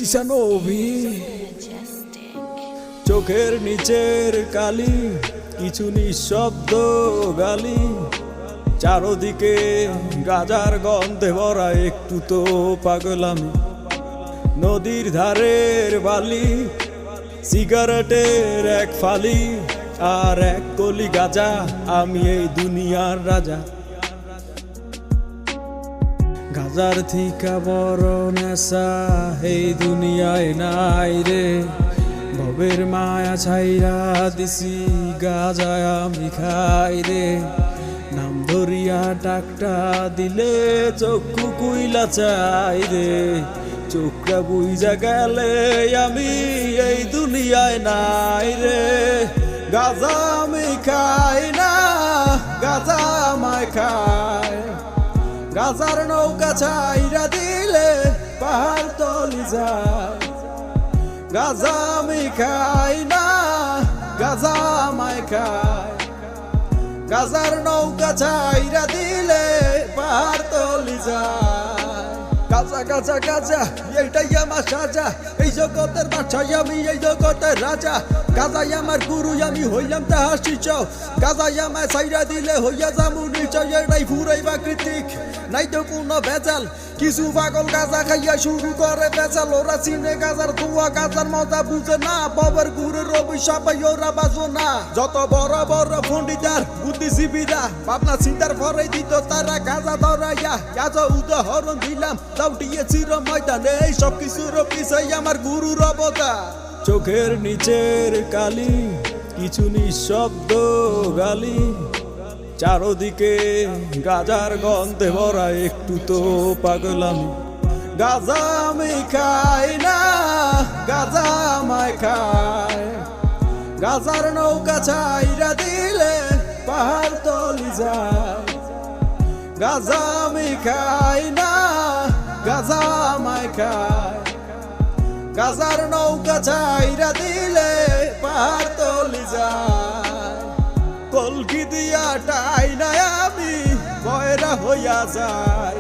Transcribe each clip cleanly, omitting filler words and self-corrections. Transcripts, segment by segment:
চিসানোভি চোখের নিচের কালি কিছু নিঃশব্দ গালি চারদিকে গাজার গন্ধে ভরা একটু তো পাগল আমি নদীর ধারের বালি সিগারেটের এক ফালি আর এক কলি গাজা আমি এই দুনিয়ার রাজা গাজার থিকা বড় নেশা এই দুনিয়ায় নাই রে ভবের মায়া ছাইরা দিছি গাজায় আমি খাই রে নাম ধরিয়া টাকটা দিলে চক্ষু কুইলা চাই রে চোখটা বুইজা গেলে আমি এই দুনিয়ায় নাই রে গাজা আমি খাই না গাজা আমায় খায় গাজার নৌকা ছাইরা দিলে পাহাড় তলি যায় গাজা আমি খাই না গাজা আমায় খায় গাজার নৌকা ছাইরা দিলে পাহাড় তলি যায় গাজা গাজা গাজা এইটাই আমার সাজা এই জগতের বাদশাহ আমি এই জগতের রাজা গাজাই আমার গুরু আমি হইলাম তাহার শিষ্য গাজাই আমায় ছাইরা দিলে হইয়া যামু নিশ্চয় এটাই ফুরাই প্রাকৃতিক নাই তো কোনো ভেজাল কিছু পাগল গাজা খাইয়া শুরু করে ভেজাল ওরা চিনে গাজার ধোয়া গাজার মজা বুঝে না বাবার গুরুর অভিশাপে ওরা বাজো না যত বড় বড় পণ্ডিতার বুদ্ধিজীবীরা ভাবনা চিন্তার পরে দিত তারা গাজা ধরাইয়া গাজ উদাহরণ দিলাম দাউটিয়ে চির ময়দানে এই সব কিছুর পিছাই আমার গুরুর অবদান চোখের নিচের কালি কিছু নিঃশব্দ গালি চারদিকে গাজার গন্ধে ভরা একটু তো পাগল আমি গাজা আমি খাই না গাজা আমায় খায় গাজার নৌকা ছাইরা দিলে পাহাড় তলি যায় গাজা আমি খাই না গাজা আমায় খায় গাজার নৌকা ছাইরা দিলে পাহাড় তলি যায় কলকি দিয়া টাই না আমি বয়রা হইয়া যাই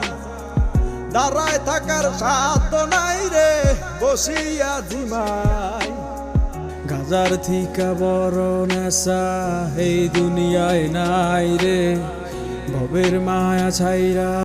দাঁড়ায় থাকার সাধ্য নাই রে বসিয়া জিমাই গাজার থিকা বড় নেশা এই দুনিয়ায় নাই রে ভবের মায়া ছাইরা